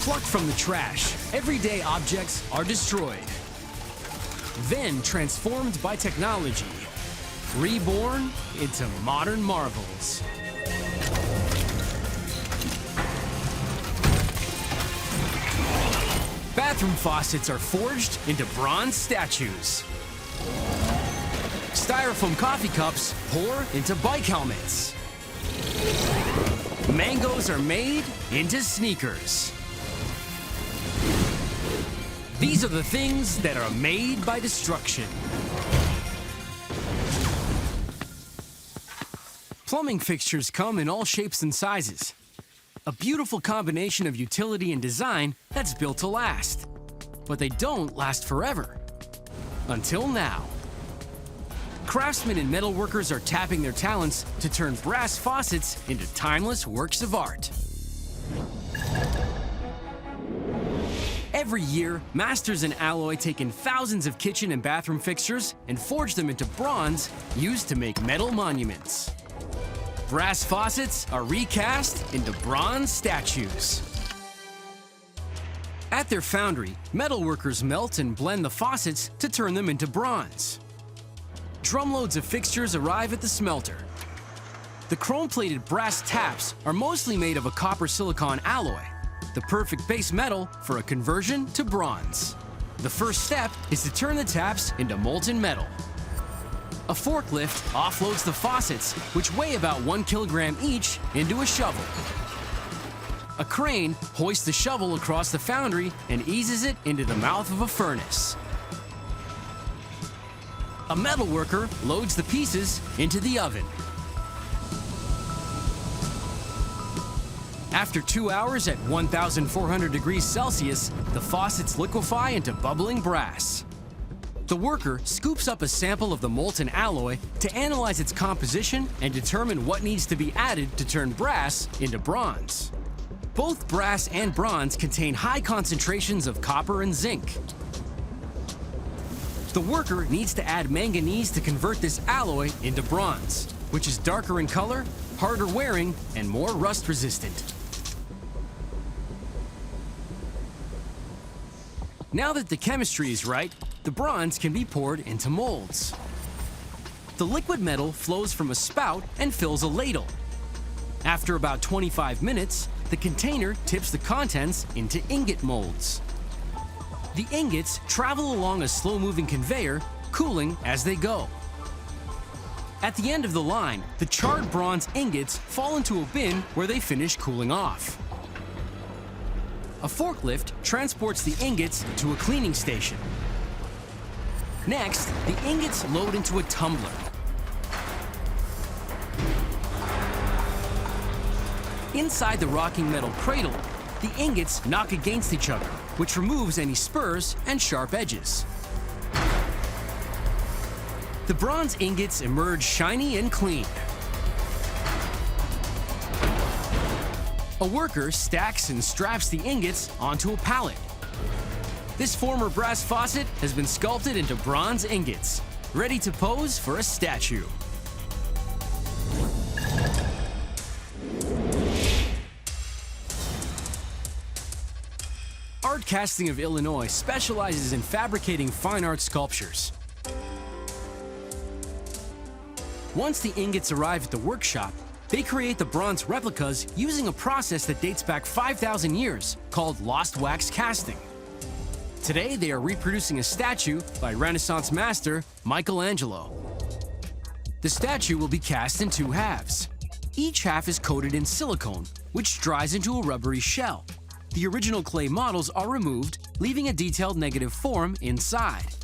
Plucked from the trash, everyday objects are destroyed. Then transformed by technology, reborn into modern marvels. Bathroom faucets are forged into bronze statues. Styrofoam coffee cups pour into bike helmets. Mangoes are made into sneakers. These are the things that are made by destruction. Plumbing fixtures come in all shapes and sizes. A beautiful combination of utility and design that's built to last. But they don't last forever. Until now. Craftsmen and metalworkers are tapping their talents to turn brass faucets into timeless works of art. Every year, masters in alloy take in thousands of kitchen and bathroom fixtures and forge them into bronze used to make metal monuments. Brass faucets are recast into bronze statues. At their foundry, metalworkers melt and blend the faucets to turn them into bronze. Drumloads of fixtures arrive at the smelter. The chrome-plated brass taps are mostly made of a copper-silicon alloy, the perfect base metal for a conversion to bronze. The first step is to turn the taps into molten metal. A forklift offloads the faucets, which weigh about 1 kilogram each, into a shovel. A crane hoists the shovel across the foundry and eases it into the mouth of a furnace. A metalworker loads the pieces into the oven. After 2 hours at 1,400 degrees Celsius, the faucets liquefy into bubbling brass. The worker scoops up a sample of the molten alloy to analyze its composition and determine what needs to be added to turn brass into bronze. Both brass and bronze contain high concentrations of copper and zinc. The worker needs to add manganese to convert this alloy into bronze, which is darker in color, harder wearing, and more rust-resistant. Now that the chemistry is right, the bronze can be poured into molds. The liquid metal flows from a spout and fills a ladle. After about 25 minutes, the container tips the contents into ingot molds. The ingots travel along a slow-moving conveyor, cooling as they go. At the end of the line, the charred bronze ingots fall into a bin where they finish cooling off. A forklift transports the ingots to a cleaning station. Next, the ingots load into a tumbler. Inside the rocking metal cradle, the ingots knock against each other, which removes any spurs and sharp edges. The bronze ingots emerge shiny and clean. A worker stacks and straps the ingots onto a pallet. This former brass faucet has been sculpted into bronze ingots, ready to pose for a statue. Art Casting of Illinois specializes in fabricating fine art sculptures. Once the ingots arrive at the workshop, they create the bronze replicas using a process that dates back 5,000 years called lost wax casting. Today, they are reproducing a statue by Renaissance master Michelangelo. The statue will be cast in 2 halves. Each half is coated in silicone, which dries into a rubbery shell. The original clay models are removed, leaving a detailed negative form inside.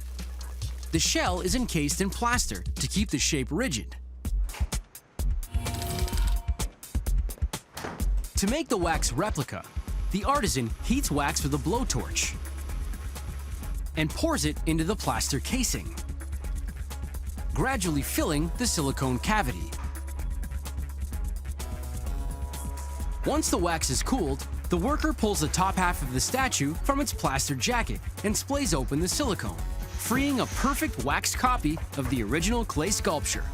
The shell is encased in plaster to keep the shape rigid. To make the wax replica, the artisan heats wax with a blowtorch and pours it into the plaster casing, gradually filling the silicone cavity. Once the wax is cooled, the worker pulls the top half of the statue from its plaster jacket and splays open the silicone, freeing a perfect waxed copy of the original clay sculpture.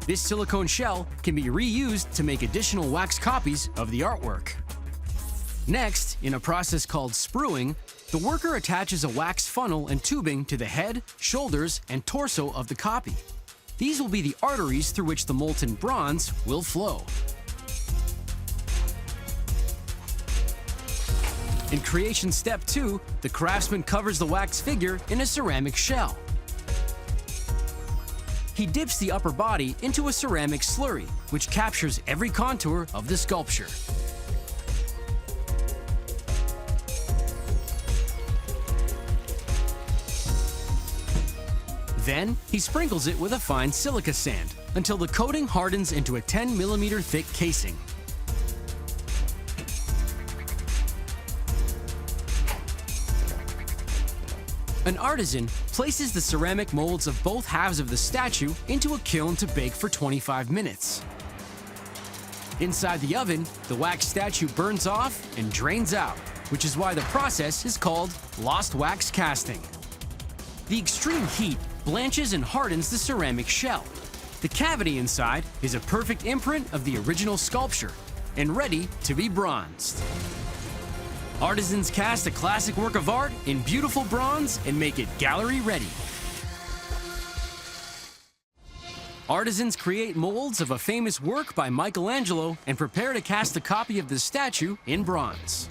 This silicone shell can be reused to make additional wax copies of the artwork. Next, in a process called spruing, the worker attaches a wax funnel and tubing to the head, shoulders, and torso of the copy. These will be the arteries through which the molten bronze will flow. In creation step 2, the craftsman covers the wax figure in a ceramic shell. He dips the upper body into a ceramic slurry, which captures every contour of the sculpture. Then, he sprinkles it with a fine silica sand until the coating hardens into a 10mm thick casing. An artisan places the ceramic molds of both halves of the statue into a kiln to bake for 25 minutes. Inside the oven, the wax statue burns off and drains out, which is why the process is called lost wax casting. The extreme heat blanches and hardens the ceramic shell. The cavity inside is a perfect imprint of the original sculpture and ready to be bronzed. Artisans cast a classic work of art in beautiful bronze and make it gallery ready. Artisans create molds of a famous work by Michelangelo and prepare to cast a copy of the statue in bronze.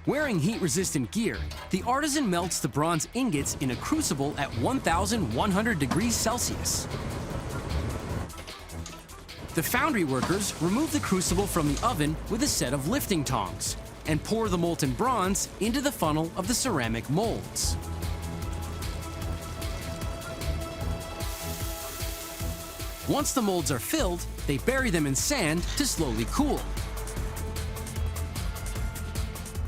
Wearing heat-resistant gear, the artisan melts the bronze ingots in a crucible at 1,100 degrees Celsius. The foundry workers remove the crucible from the oven with a set of lifting tongs and pour the molten bronze into the funnel of the ceramic molds. Once the molds are filled, they bury them in sand to slowly cool.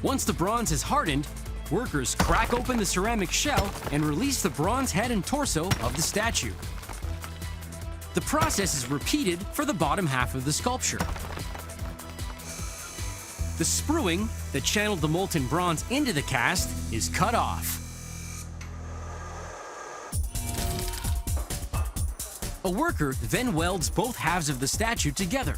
Once the bronze has hardened, workers crack open the ceramic shell and release the bronze head and torso of the statue. The process is repeated for the bottom half of the sculpture. The spruing that channeled the molten bronze into the cast is cut off. A worker then welds both halves of the statue together.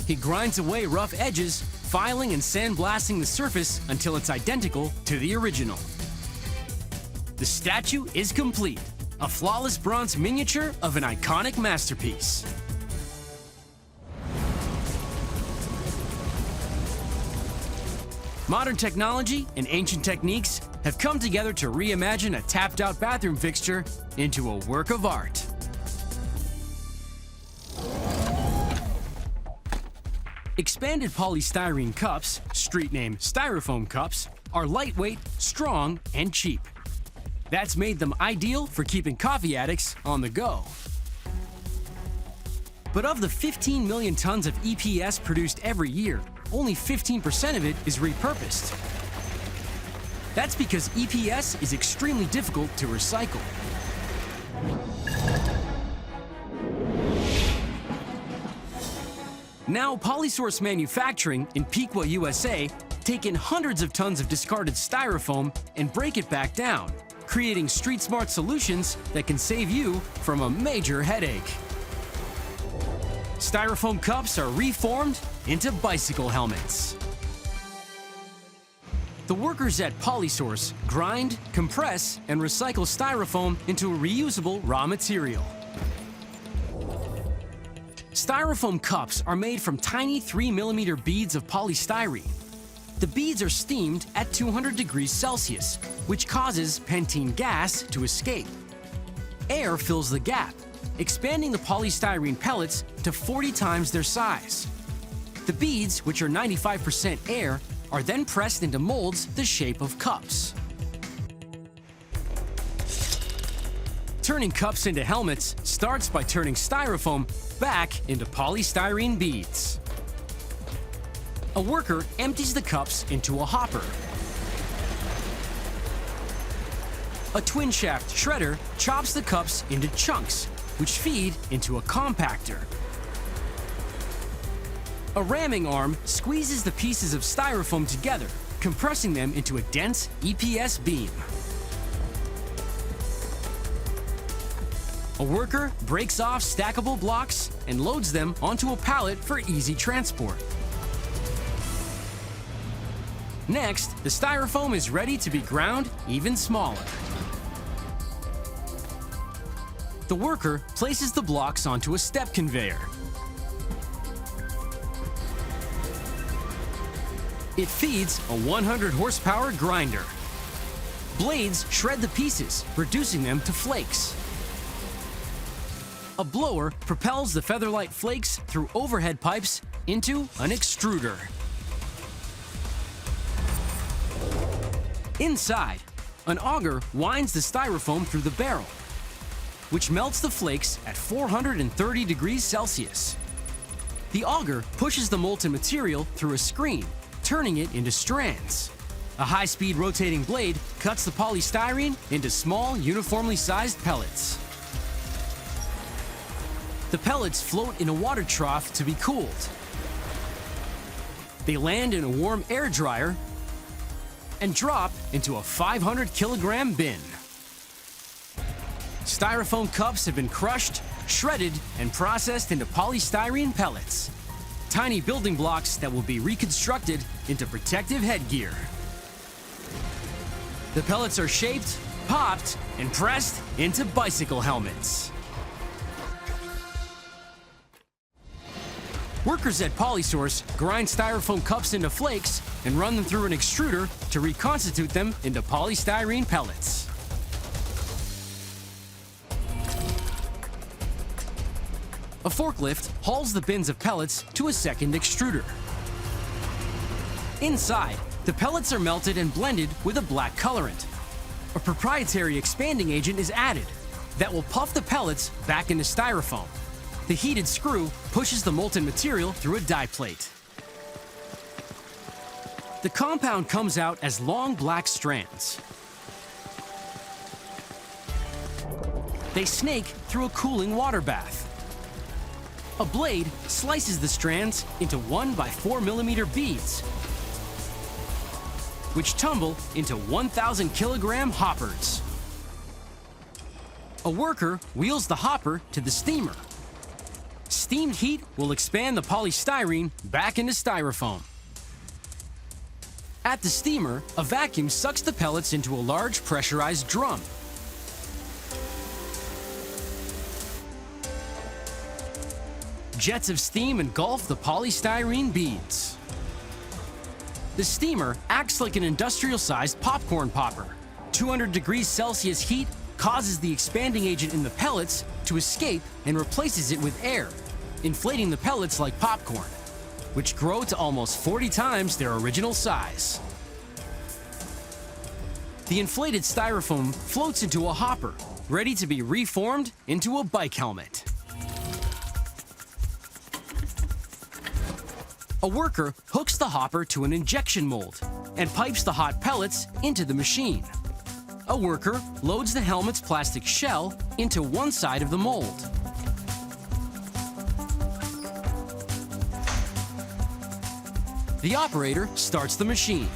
He grinds away rough edges, filing and sandblasting the surface until it's identical to the original. The statue is complete. A flawless bronze miniature of an iconic masterpiece. Modern technology and ancient techniques have come together to reimagine a tapped-out bathroom fixture into a work of art. Expanded polystyrene cups, street name Styrofoam cups, are lightweight, strong, and cheap. That's made them ideal for keeping coffee addicts on the go. But of the 15 million tons of EPS produced every year, only 15% of it is repurposed. That's because EPS is extremely difficult to recycle. Now, Polysource Manufacturing in Piqua, USA, take in hundreds of tons of discarded styrofoam and break it back down, creating street-smart solutions that can save you from a major headache. Styrofoam cups are reformed into bicycle helmets. The workers at Polysource grind, compress, and recycle styrofoam into a reusable raw material. Styrofoam cups are made from tiny 3mm beads of polystyrene. The beads are steamed at 200 degrees Celsius, which causes pentene gas to escape. Air fills the gap, expanding the polystyrene pellets to 40 times their size. The beads, which are 95% air, are then pressed into molds the shape of cups. Turning cups into helmets starts by turning styrofoam back into polystyrene beads. A worker empties the cups into a hopper. A twin-shaft shredder chops the cups into chunks, which feed into a compactor. A ramming arm squeezes the pieces of styrofoam together, compressing them into a dense EPS beam. A worker breaks off stackable blocks and loads them onto a pallet for easy transport. Next, the styrofoam is ready to be ground even smaller. The worker places the blocks onto a step conveyor. It feeds a 100 horsepower grinder. Blades shred the pieces, reducing them to flakes. A blower propels the featherlight flakes through overhead pipes into an extruder. Inside, an auger winds the styrofoam through the barrel, which melts the flakes at 430 degrees Celsius. The auger pushes the molten material through a screen, turning it into strands. A high-speed rotating blade cuts the polystyrene into small, uniformly sized pellets. The pellets float in a water trough to be cooled. They land in a warm air dryer and drop into a 500-kilogram bin. Styrofoam cups have been crushed, shredded, and processed into polystyrene pellets, tiny building blocks that will be reconstructed into protective headgear. The pellets are shaped, popped, and pressed into bicycle helmets. Workers at PolySource grind styrofoam cups into flakes and run them through an extruder to reconstitute them into polystyrene pellets. A forklift hauls the bins of pellets to a second extruder. Inside, the pellets are melted and blended with a black colorant. A proprietary expanding agent is added that will puff the pellets back into styrofoam. The heated screw pushes the molten material through a die plate. The compound comes out as long black strands. They snake through a cooling water bath. A blade slices the strands into 1 by 4 millimeter beads, which tumble into 1,000 kilogram hoppers. A worker wheels the hopper to the steamer. Steamed heat will expand the polystyrene back into styrofoam. At the steamer, a vacuum sucks the pellets into a large pressurized drum. Jets of steam engulf the polystyrene beads. The steamer acts like an industrial-sized popcorn popper. 200 degrees Celsius heat causes the expanding agent in the pellets to escape and replaces it with air, inflating the pellets like popcorn, which grow to almost 40 times their original size. The inflated styrofoam floats into a hopper, ready to be reformed into a bike helmet. A worker hooks the hopper to an injection mold and pipes the hot pellets into the machine. A worker loads the helmet's plastic shell into one side of the mold. The operator starts the machine.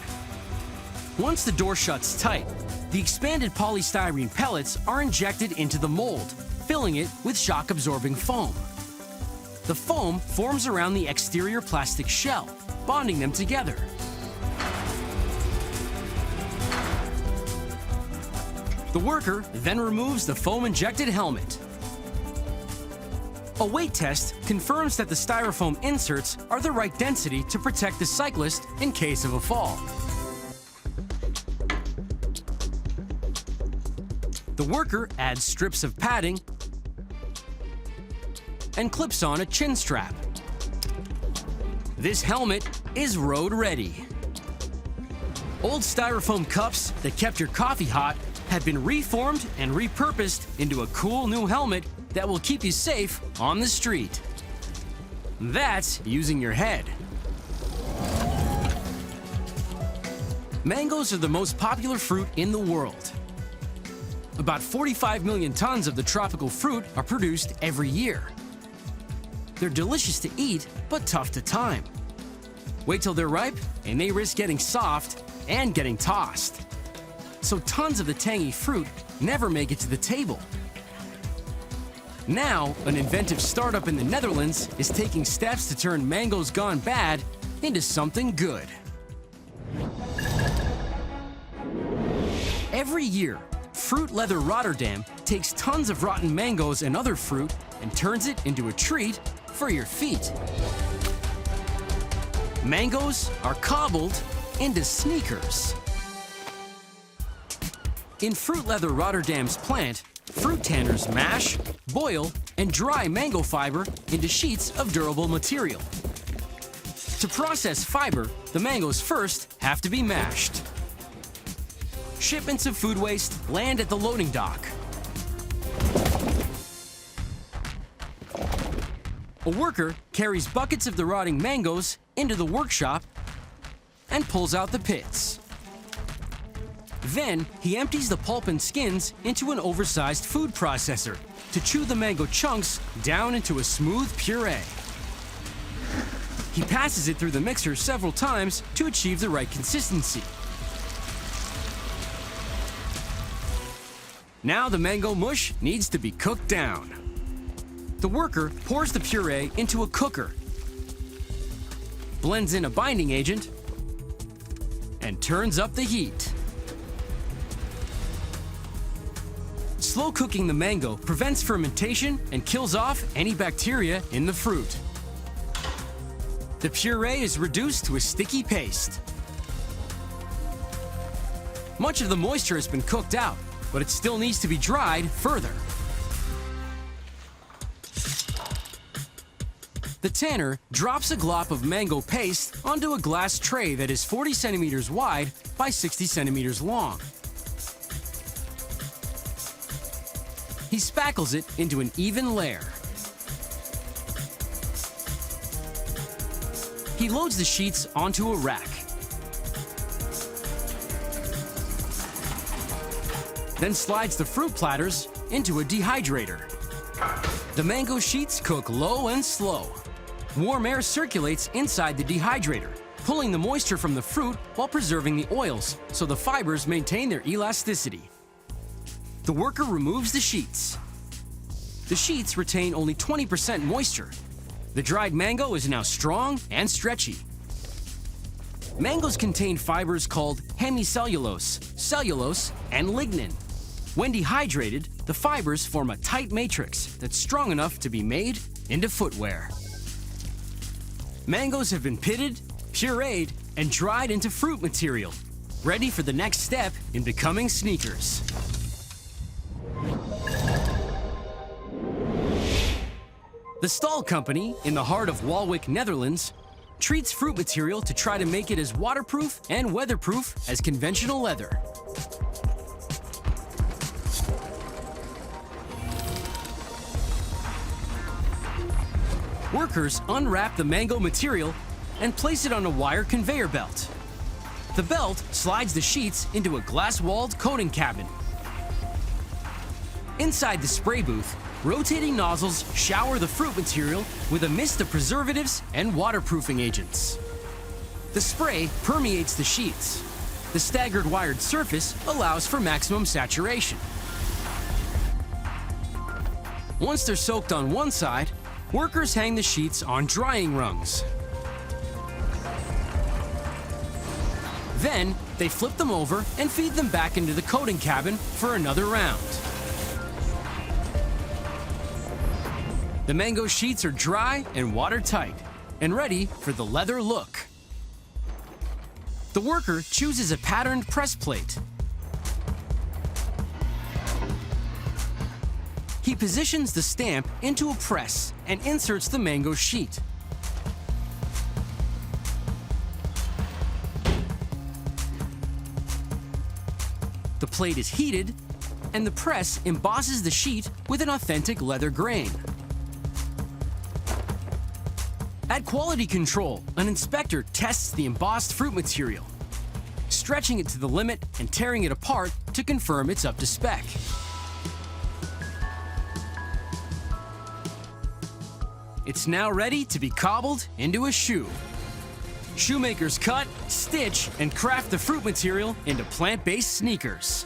Once the door shuts tight, the expanded polystyrene pellets are injected into the mold, filling it with shock-absorbing foam. The foam forms around the exterior plastic shell, bonding them together. The worker then removes the foam-injected helmet. A weight test confirms that the styrofoam inserts are the right density to protect the cyclist in case of a fall. The worker adds strips of padding and clips on a chin strap. This helmet is road ready. Old styrofoam cups that kept your coffee hot have been reformed and repurposed into a cool new helmet that will keep you safe on the street. That's using your head. Mangoes are the most popular fruit in the world. About 45 million tons of the tropical fruit are produced every year. They're delicious to eat, but tough to time. Wait till they're ripe, and they risk getting soft and getting tossed. So tons of the tangy fruit never make it to the table. Now, an inventive startup in the Netherlands is taking steps to turn mangoes gone bad into something good. Every year, Fruit Leather Rotterdam takes tons of rotten mangoes and other fruit and turns it into a treat for your feet. Mangoes are cobbled into sneakers. In Fruit Leather Rotterdam's plant, fruit tanners mash, boil, and dry mango fiber into sheets of durable material. To process fiber, the mangoes first have to be mashed. Shipments of food waste land at the loading dock. A worker carries buckets of the rotting mangoes into the workshop and pulls out the pits. Then, he empties the pulp and skins into an oversized food processor to chew the mango chunks down into a smooth puree. He passes it through the mixer several times to achieve the right consistency. Now the mango mush needs to be cooked down. The worker pours the puree into a cooker, blends in a binding agent, and turns up the heat. Slow cooking the mango prevents fermentation and kills off any bacteria in the fruit. The puree is reduced to a sticky paste. Much of the moisture has been cooked out, but it still needs to be dried further. The tanner drops a glop of mango paste onto a glass tray that is 40 centimeters wide by 60 centimeters long. He spackles it into an even layer. He loads the sheets onto a rack. Then slides the fruit platters into a dehydrator. The mango sheets cook low and slow. Warm air circulates inside the dehydrator, pulling the moisture from the fruit while preserving the oils so the fibers maintain their elasticity. The worker removes the sheets. The sheets retain only 20% moisture. The dried mango is now strong and stretchy. Mangoes contain fibers called hemicellulose, cellulose, and lignin. When dehydrated, the fibers form a tight matrix that's strong enough to be made into footwear. Mangoes have been pitted, pureed, and dried into fruit material, ready for the next step in becoming sneakers. The Stahl Company, in the heart of Waalwijk, Netherlands, treats fruit material to try to make it as waterproof and weatherproof as conventional leather. Workers unwrap the mango material and place it on a wire conveyor belt. The belt slides the sheets into a glass-walled coating cabin. Inside the spray booth, rotating nozzles shower the fruit material with a mist of preservatives and waterproofing agents. The spray permeates the sheets. The staggered wired surface allows for maximum saturation. Once they're soaked on one side, workers hang the sheets on drying rungs. Then, they flip them over and feed them back into the coating cabin for another round. The mango sheets are dry and watertight and ready for the leather look. The worker chooses a patterned press plate. He positions the stamp into a press and inserts the mango sheet. The plate is heated, and the press embosses the sheet with an authentic leather grain. At quality control, an inspector tests the embossed fruit material, stretching it to the limit and tearing it apart to confirm it's up to spec. It's now ready to be cobbled into a shoe. Shoemakers cut, stitch, and craft the fruit material into plant-based sneakers.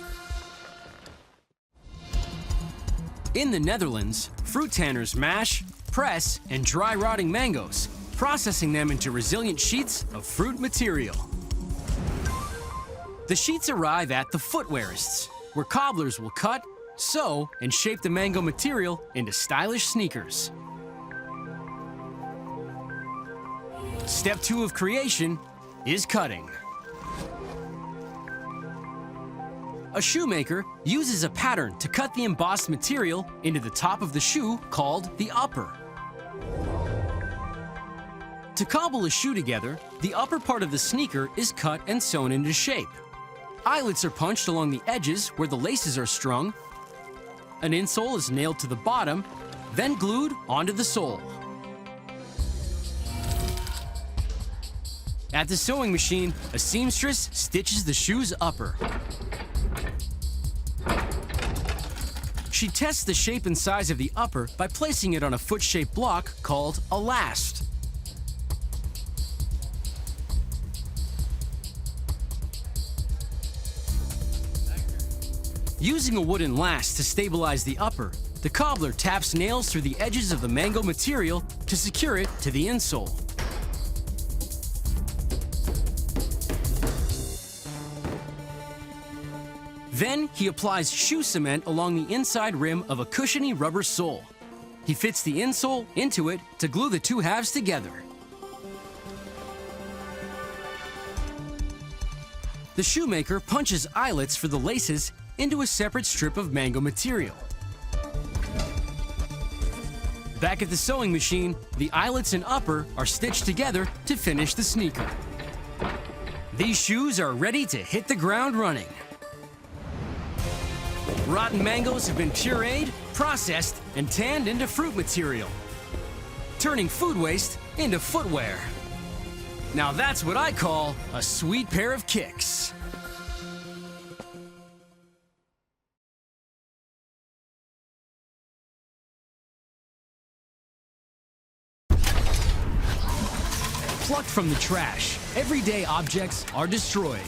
In the Netherlands, fruit tanners mash, press, and dry rotting mangoes, processing them into resilient sheets of fruit material. The sheets arrive at the footwearists, where cobblers will cut, sew, and shape the mango material into stylish sneakers. Step 2 of creation is cutting. A shoemaker uses a pattern to cut the embossed material into the top of the shoe called the upper. To cobble a shoe together, the upper part of the sneaker is cut and sewn into shape. Eyelets are punched along the edges where the laces are strung. An insole is nailed to the bottom, then glued onto the sole. At the sewing machine, a seamstress stitches the shoe's upper. She tests the shape and size of the upper by placing it on a foot-shaped block called a last. Using a wooden last to stabilize the upper, the cobbler taps nails through the edges of the mango material to secure it to the insole. Then he applies shoe cement along the inside rim of a cushiony rubber sole. He fits the insole into it to glue the two halves together. The shoemaker punches eyelets for the laces into a separate strip of mango material. Back at the sewing machine, the eyelets and upper are stitched together to finish the sneaker. These shoes are ready to hit the ground running. Rotten mangoes have been pureed, processed, and tanned into fruit material, turning food waste into footwear. Now that's what I call a sweet pair of kicks. Plucked from the trash, everyday objects are destroyed,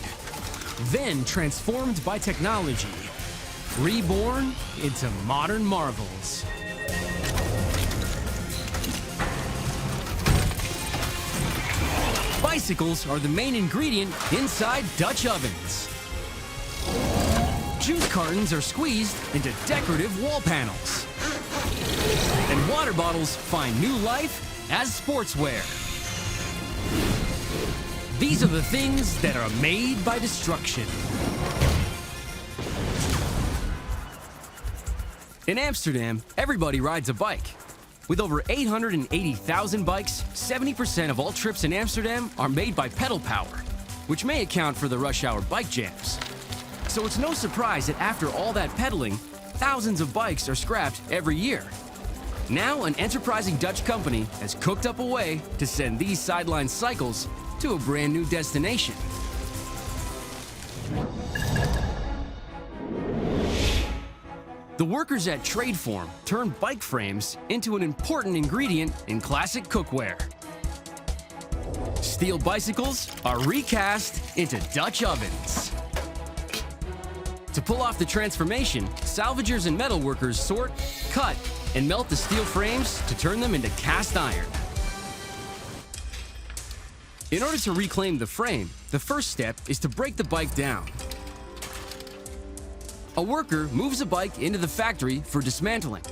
then transformed by technology. Reborn into modern marvels. Bicycles are the main ingredient inside Dutch ovens. Juice cartons are squeezed into decorative wall panels. And water bottles find new life as sportswear. These are the things that are made by destruction. In Amsterdam, everybody rides a bike. With over 880,000 bikes, 70% of all trips in Amsterdam are made by pedal power, which may account for the rush hour bike jams. So it's no surprise that after all that pedaling, thousands of bikes are scrapped every year. Now, an enterprising Dutch company has cooked up a way to send these sideline cycles to a brand new destination. The workers at Tradeform turned bike frames into an important ingredient in classic cookware. Steel bicycles are recast into Dutch ovens. To pull off the transformation, salvagers and metal workers sort, cut, and melt the steel frames to turn them into cast iron. In order to reclaim the frame, the first step is to break the bike down. A worker moves a bike into the factory for dismantling.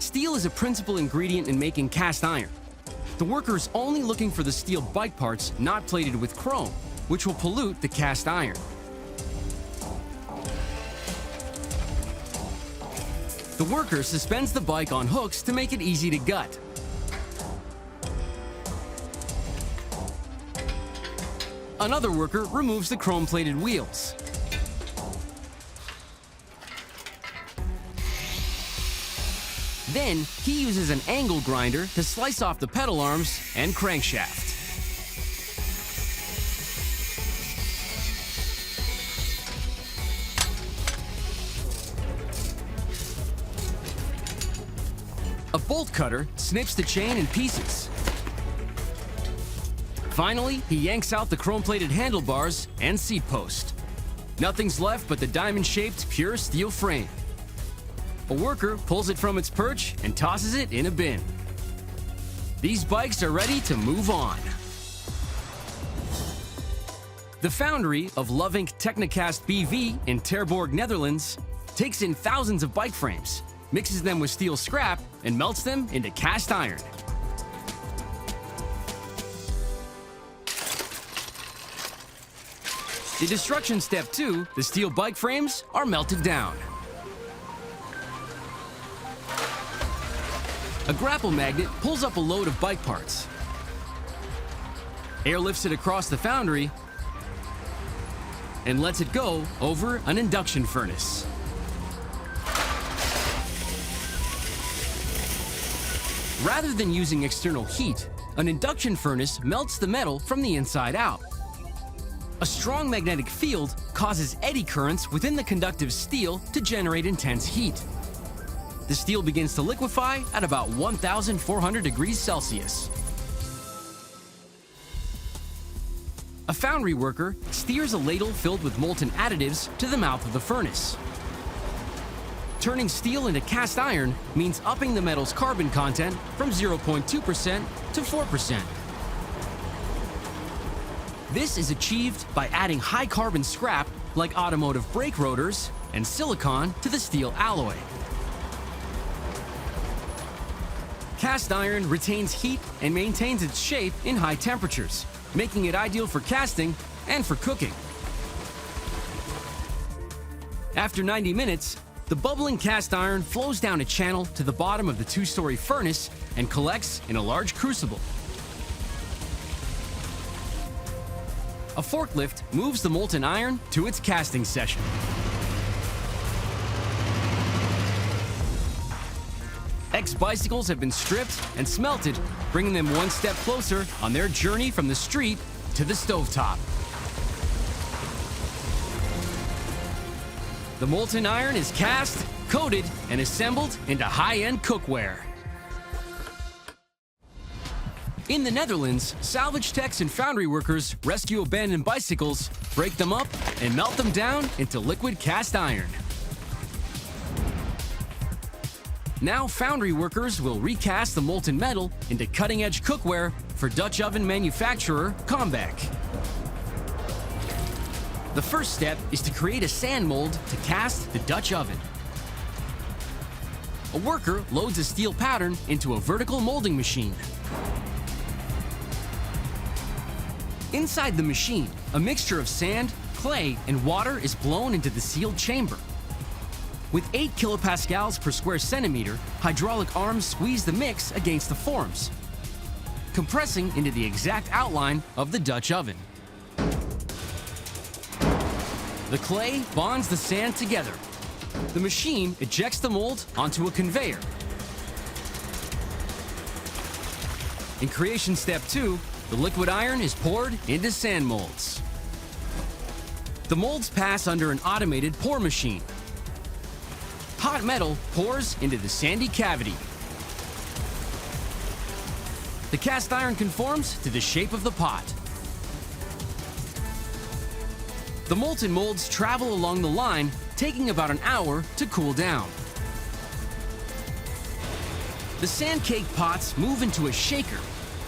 Steel is a principal ingredient in making cast iron. The worker is only looking for the steel bike parts not plated with chrome, which will pollute the cast iron. The worker suspends the bike on hooks to make it easy to gut. Another worker removes the chrome-plated wheels. Then, he uses an angle grinder to slice off the pedal arms and crankshaft. A bolt cutter snips the chain in pieces. Finally, he yanks out the chrome-plated handlebars and seat post. Nothing's left but the diamond-shaped pure steel frame. A worker pulls it from its perch and tosses it in a bin. These bikes are ready to move on. The foundry of Lovink Technicast BV in Terborg, Netherlands, takes in thousands of bike frames, mixes them with steel scrap, and melts them into cast iron. In destruction step 2, the steel bike frames are melted down. A grapple magnet pulls up a load of bike parts. Air lifts it across the foundry and lets it go over an induction furnace. Rather than using external heat, an induction furnace melts the metal from the inside out. A strong magnetic field causes eddy currents within the conductive steel to generate intense heat. The steel begins to liquefy at about 1,400 degrees Celsius. A foundry worker steers a ladle filled with molten additives to the mouth of the furnace. Turning steel into cast iron means upping the metal's carbon content from 0.2% to 4%. This is achieved by adding high carbon scrap like automotive brake rotors and silicon to the steel alloy. Cast iron retains heat and maintains its shape in high temperatures, making it ideal for casting and for cooking. After 90 minutes, the bubbling cast iron flows down a channel to the bottom of the 2-story furnace and collects in a large crucible. A forklift moves the molten iron to its casting session. Bicycles have been stripped and smelted, bringing them one step closer on their journey from the street to the stovetop. The molten iron is cast, coated, and assembled into high-end cookware. In the Netherlands, salvage techs and foundry workers rescue abandoned bicycles, break them up, and melt them down into liquid cast iron. Now foundry workers will recast the molten metal into cutting-edge cookware for Dutch oven manufacturer Combeck. The first step is to create a sand mold to cast the Dutch oven. A worker loads a steel pattern into a vertical molding machine. Inside the machine, a mixture of sand, clay, and water is blown into the sealed chamber. With 8 kilopascals per square centimeter, hydraulic arms squeeze the mix against the forms, compressing into the exact outline of the Dutch oven. The clay bonds the sand together. The machine ejects the mold onto a conveyor. In creation step 2, the liquid iron is poured into sand molds. The molds pass under an automated pour machine. Hot metal pours into the sandy cavity. The cast iron conforms to the shape of the pot. The molten molds travel along the line, taking about an hour to cool down. The sand cake pots move into a shaker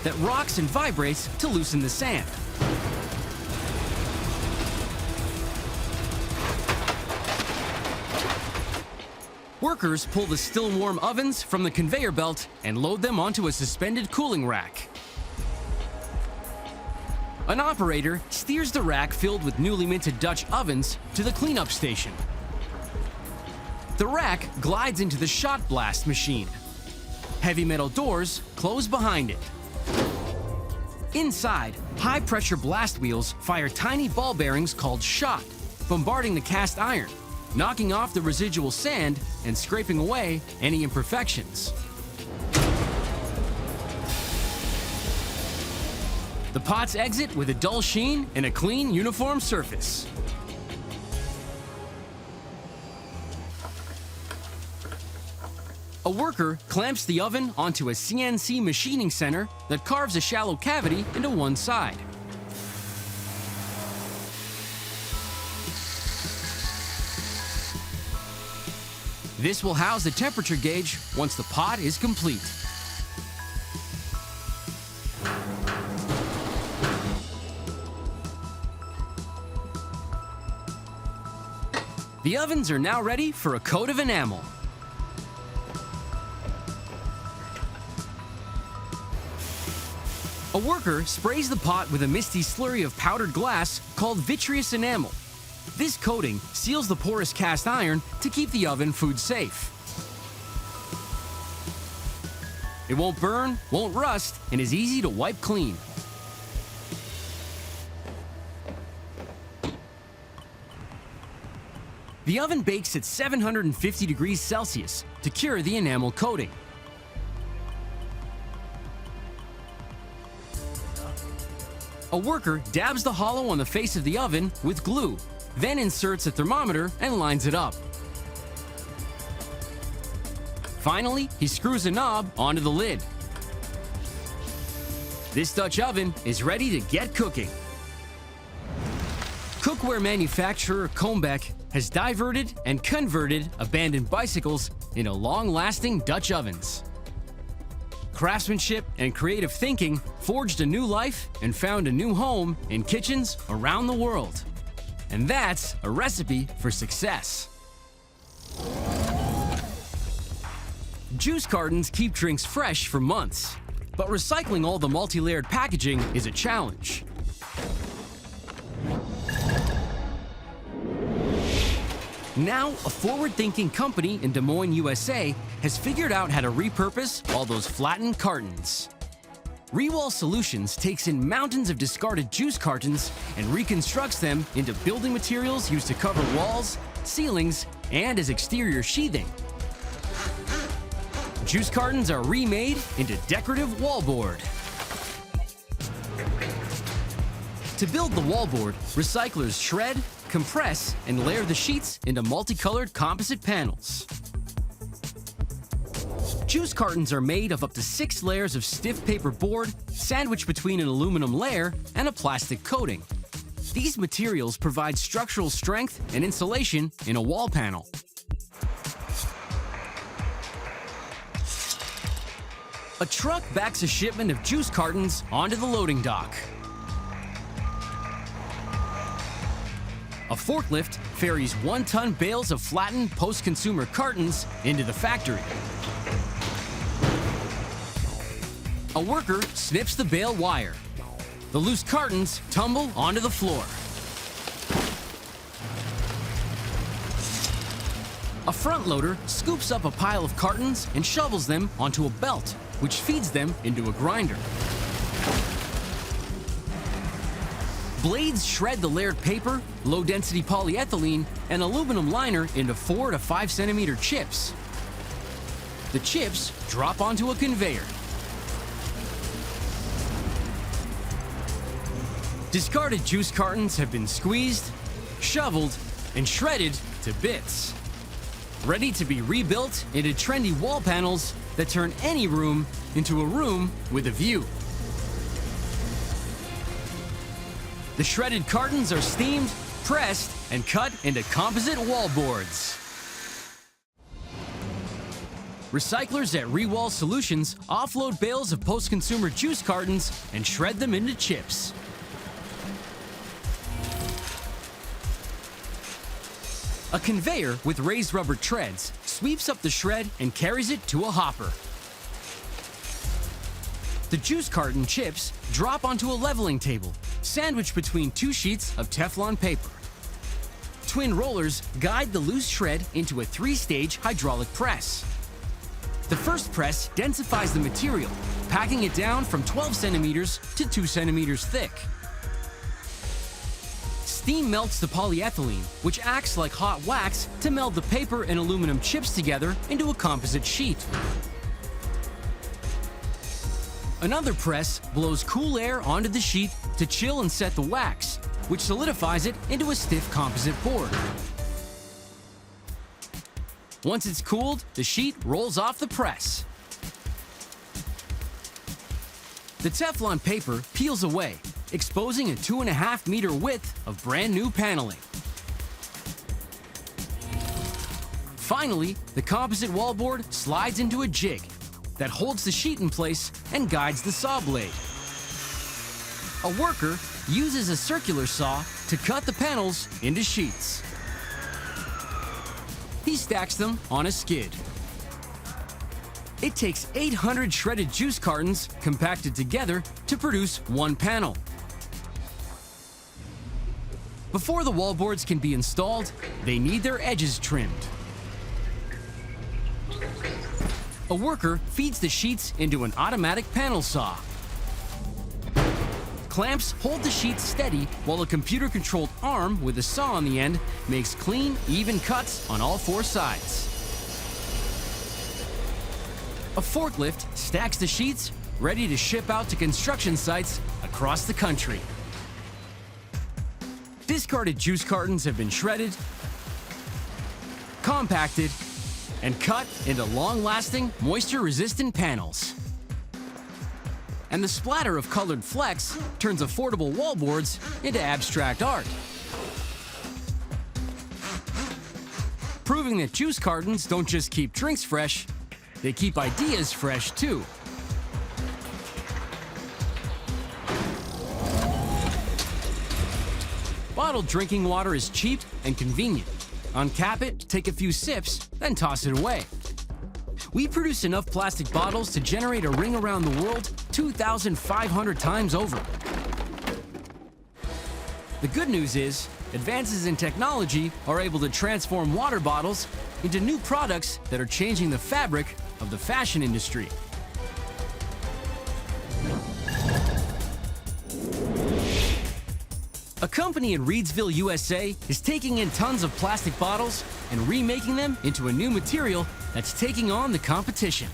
that rocks and vibrates to loosen the sand. Workers pull the still warm ovens from the conveyor belt and load them onto a suspended cooling rack. An operator steers the rack filled with newly minted Dutch ovens to the cleanup station. The rack glides into the shot blast machine. Heavy metal doors close behind it. Inside, high-pressure blast wheels fire tiny ball bearings called shot, bombarding the cast iron, knocking off the residual sand and scraping away any imperfections. The pots exit with a dull sheen and a clean, uniform surface. A worker clamps the oven onto a CNC machining center that carves a shallow cavity into one side. This will house the temperature gauge once the pot is complete. The ovens are now ready for a coat of enamel. A worker sprays the pot with a misty slurry of powdered glass called vitreous enamel. This coating seals the porous cast iron to keep the oven food safe. It won't burn, won't rust, and is easy to wipe clean. The oven bakes at 750 degrees Celsius to cure the enamel coating. A worker dabs the hollow on the face of the oven with glue, then inserts a thermometer and lines it up. Finally, he screws a knob onto the lid. This Dutch oven is ready to get cooking. Cookware manufacturer Combeck has diverted and converted abandoned bicycles into long-lasting Dutch ovens. Craftsmanship and creative thinking forged a new life and found a new home in kitchens around the world. And that's a recipe for success. Juice cartons keep drinks fresh for months, but recycling all the multi-layered packaging is a challenge. Now, a forward-thinking company in Des Moines, USA has figured out how to repurpose all those flattened cartons. Rewall Solutions takes in mountains of discarded juice cartons and reconstructs them into building materials used to cover walls, ceilings, and as exterior sheathing. Juice cartons are remade into decorative wallboard. To build the wallboard, recyclers shred, compress, and layer the sheets into multicolored composite panels. Juice cartons are made of up to 6 layers of stiff paper board sandwiched between an aluminum layer and a plastic coating. These materials provide structural strength and insulation in a wall panel. A truck backs a shipment of juice cartons onto the loading dock. A forklift ferries 1-ton bales of flattened post-consumer cartons into the factory. A worker snips the bale wire. The loose cartons tumble onto the floor. A front loader scoops up a pile of cartons and shovels them onto a belt, which feeds them into a grinder. Blades shred the layered paper, low-density polyethylene, and aluminum liner into 4 to 5 centimeter chips. The chips drop onto a conveyor. Discarded juice cartons have been squeezed, shoveled, and shredded to bits, ready to be rebuilt into trendy wall panels that turn any room into a room with a view. The shredded cartons are steamed, pressed, and cut into composite wallboards. Recyclers at Rewall Solutions offload bales of post-consumer juice cartons and shred them into chips. A conveyor with raised rubber treads sweeps up the shred and carries it to a hopper. The juice carton chips drop onto a leveling table, sandwiched between 2 sheets of Teflon paper. Twin rollers guide the loose shred into a 3-stage hydraulic press. The first press densifies the material, packing it down from 12 centimeters to 2 centimeters thick. Steam melts the polyethylene, which acts like hot wax to meld the paper and aluminum chips together into a composite sheet. Another press blows cool air onto the sheet to chill and set the wax, which solidifies it into a stiff composite board. Once it's cooled, the sheet rolls off the press. The Teflon paper peels away, exposing a 2.5-meter width of brand new paneling. Finally, the composite wallboard slides into a jig that holds the sheet in place and guides the saw blade. A worker uses a circular saw to cut the panels into sheets. He stacks them on a skid. It takes 800 shredded juice cartons compacted together to produce one panel. Before the wallboards can be installed, they need their edges trimmed. A worker feeds the sheets into an automatic panel saw. Clamps hold the sheets steady while a computer-controlled arm with a saw on the end makes clean, even cuts on all four sides. A forklift stacks the sheets, ready to ship out to construction sites across the country. Discarded juice cartons have been shredded, compacted, and cut into long-lasting, moisture-resistant panels. And the splatter of colored flecks turns affordable wallboards into abstract art. Proving that juice cartons don't just keep drinks fresh, they keep ideas fresh too. Bottled drinking water is cheap and convenient. Uncap it, take a few sips, then toss it away. We produce enough plastic bottles to generate a ring around the world 2,500 times over. The good news is, advances in technology are able to transform water bottles into new products that are changing the fabric of the fashion industry. A company in Reedsville, USA is taking in tons of plastic bottles and remaking them into a new material that's taking on the competition.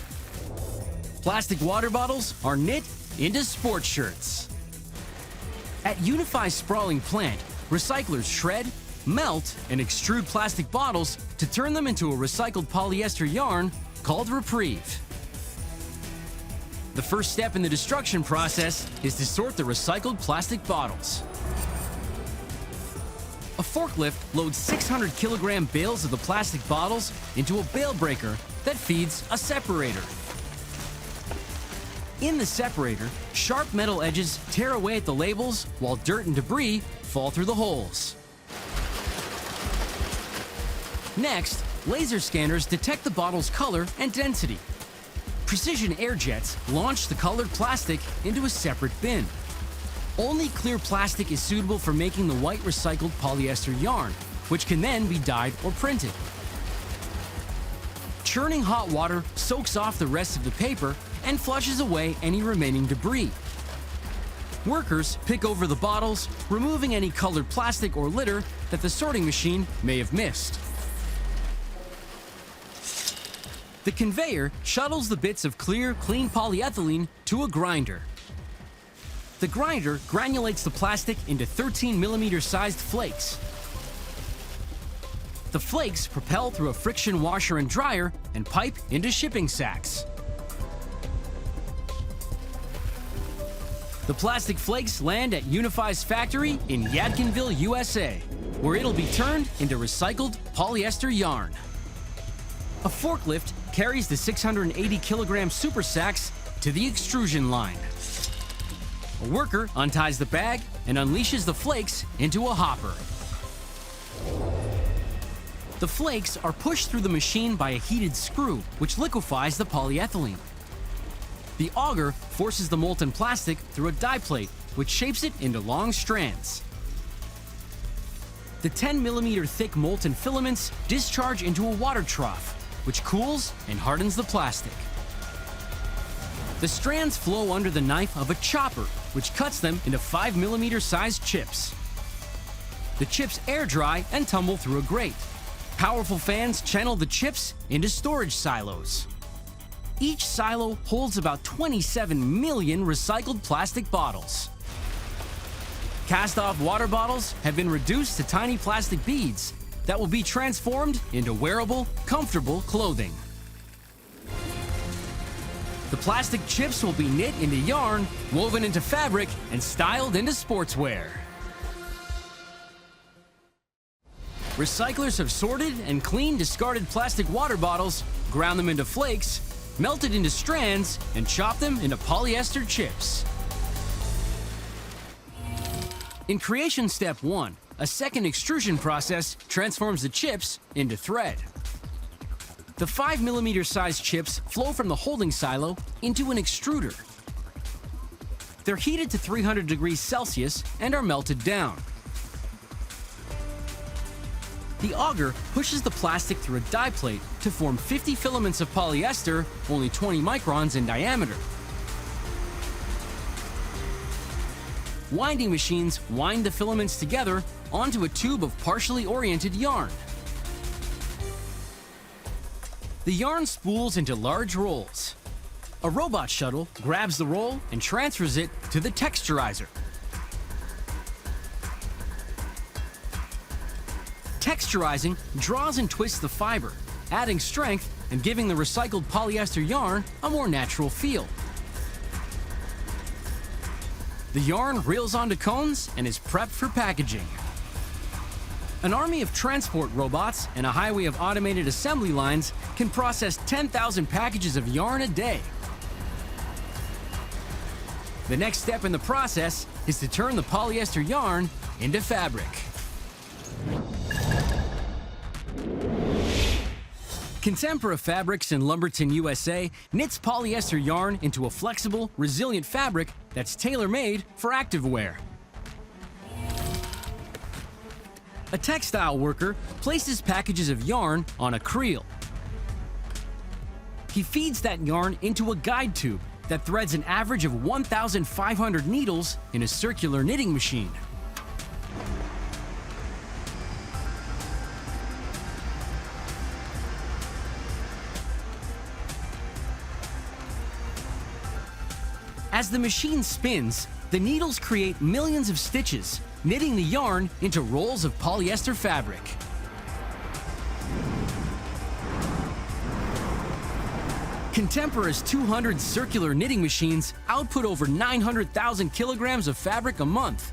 Plastic water bottles are knit into sports shirts. At Unifi's sprawling plant, recyclers shred, melt, and extrude plastic bottles to turn them into a recycled polyester yarn called Reprieve. The first step in the destruction process is to sort the recycled plastic bottles. A forklift loads 600 kilogram bales of the plastic bottles into a bale breaker that feeds a separator. In the separator, sharp metal edges tear away at the labels while dirt and debris fall through the holes. Next, laser scanners detect the bottle's color and density. Precision air jets launch the colored plastic into a separate bin. Only clear plastic is suitable for making the white recycled polyester yarn, which can then be dyed or printed. Churning hot water soaks off the rest of the paper and flushes away any remaining debris. Workers pick over the bottles, removing any colored plastic or litter that the sorting machine may have missed. The conveyor shuttles the bits of clear, clean polyethylene to a grinder. The grinder granulates the plastic into 13mm sized flakes. The flakes propel through a friction washer and dryer and pipe into shipping sacks. The plastic flakes land at Unifi's factory in Yadkinville, USA, where it'll be turned into recycled polyester yarn. A forklift carries the 680 kilogram super sacks to the extrusion line. A worker unties the bag and unleashes the flakes into a hopper. The flakes are pushed through the machine by a heated screw, which liquefies the polyethylene. The auger forces the molten plastic through a die plate, which shapes it into long strands. The 10mm thick molten filaments discharge into a water trough, which cools and hardens the plastic. The strands flow under the knife of a chopper, which cuts them into 5mm sized chips. The chips air dry and tumble through a grate. Powerful fans channel the chips into storage silos. Each silo holds about 27 million recycled plastic bottles. Cast-off water bottles have been reduced to tiny plastic beads that will be transformed into wearable, comfortable clothing. The plastic chips will be knit into yarn, woven into fabric, and styled into sportswear. recyclers have sorted and cleaned discarded plastic water bottles, ground them into flakes, melted into strands, and chopped them into polyester chips. In creation step 1, a second extrusion process transforms the chips into thread. The 5mm sized chips flow from the holding silo into an extruder. They're heated to 300 degrees Celsius and are melted down. The auger pushes the plastic through a die plate to form 50 filaments of polyester, only 20 microns in diameter. Winding machines wind the filaments together onto a tube of partially oriented yarn. The yarn spools into large rolls. A robot shuttle grabs the roll and transfers it to the texturizer. Texturizing draws and twists the fiber, adding strength and giving the recycled polyester yarn a more natural feel. The yarn reels onto cones and is prepped for packaging. An army of transport robots and a highway of automated assembly lines can process 10,000 packages of yarn a day. The next step in the process is to turn the polyester yarn into fabric. Contempora Fabrics in Lumberton, USA knits polyester yarn into a flexible, resilient fabric that's tailor-made for activewear. A textile worker places packages of yarn on a creel. He feeds that yarn into a guide tube that threads an average of 1,500 needles in a circular knitting machine. As the machine spins, the needles create millions of stitches, knitting the yarn into rolls of polyester fabric. Contempora's 200 circular knitting machines output over 900,000 kilograms of fabric a month.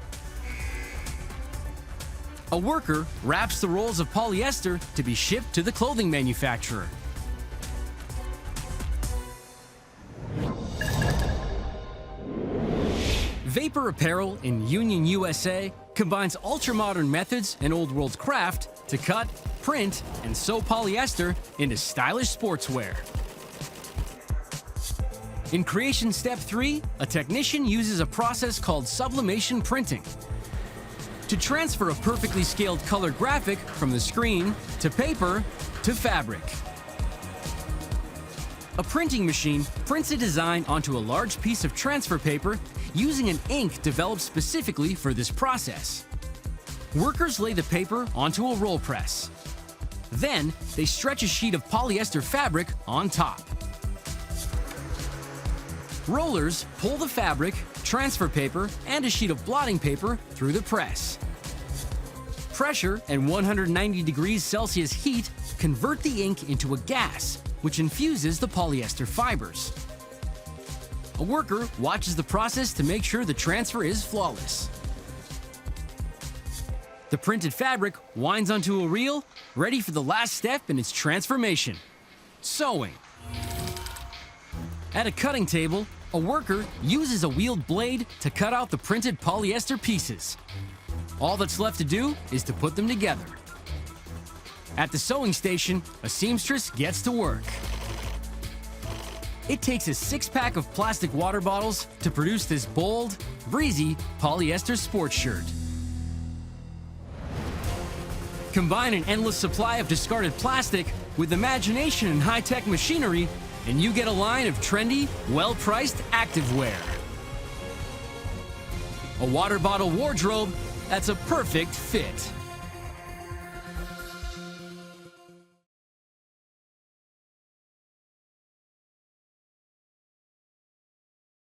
A worker wraps the rolls of polyester to be shipped to the clothing manufacturer. Vapor Apparel in Union, USA combines ultra-modern methods and old-world craft to cut, print, and sew polyester into stylish sportswear. In creation step 3, a technician uses a process called sublimation printing to transfer a perfectly scaled color graphic from the screen to paper to fabric. A printing machine prints a design onto a large piece of transfer paper using an ink developed specifically for this process. Workers lay the paper onto a roll press. Then, they stretch a sheet of polyester fabric on top. Rollers pull the fabric, transfer paper, and a sheet of blotting paper through the press. Pressure and 190 degrees Celsius heat convert the ink into a gas, which infuses the polyester fibers. A worker watches the process to make sure the transfer is flawless. The printed fabric winds onto a reel, ready for the last step in its transformation: sewing. At a cutting table, a worker uses a wheeled blade to cut out the printed polyester pieces. All that's left to do is to put them together. At the sewing station, a seamstress gets to work. It takes a 6-pack of plastic water bottles to produce this bold, breezy polyester sports shirt. Combine an endless supply of discarded plastic with imagination and high-tech machinery, and you get a line of trendy, well-priced activewear. A water bottle wardrobe that's a perfect fit.